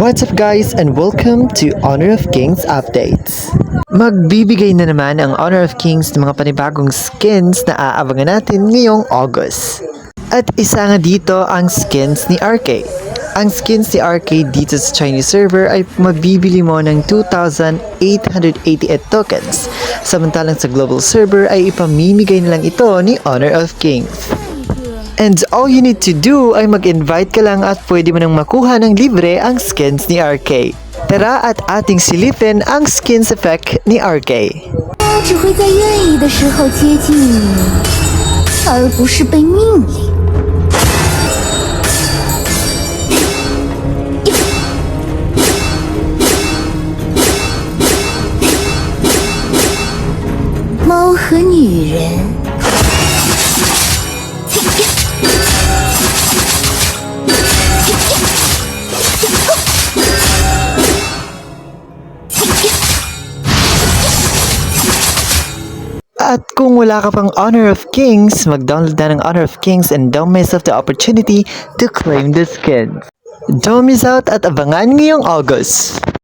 What's up guys and welcome to Honor of Kings Updates. Magbibigay na naman ang Honor of Kings ng mga panibagong skins na aabangan natin ngayong August. At isa nga dito ang skins ni RK. Ang skins ni RK dito sa Chinese server ay mabibili mo ng 2,888 tokens. Samantalang sa global server ay ipamimigay na lang ito ni Honor of Kings. And all you need to do ay mag-invite ka lang at pwede mo nang makuha ng libre ang skins ni RK. Tara at ating silipin ang skins effect ni RK. 只会在愿意的时候接近你，而不是被命令。猫和女人。 At kung wala ka pang Honor of Kings, mag-download na ng Honor of Kings and don't miss out the opportunity to claim the skins. Don't miss out at abangan ngayong August!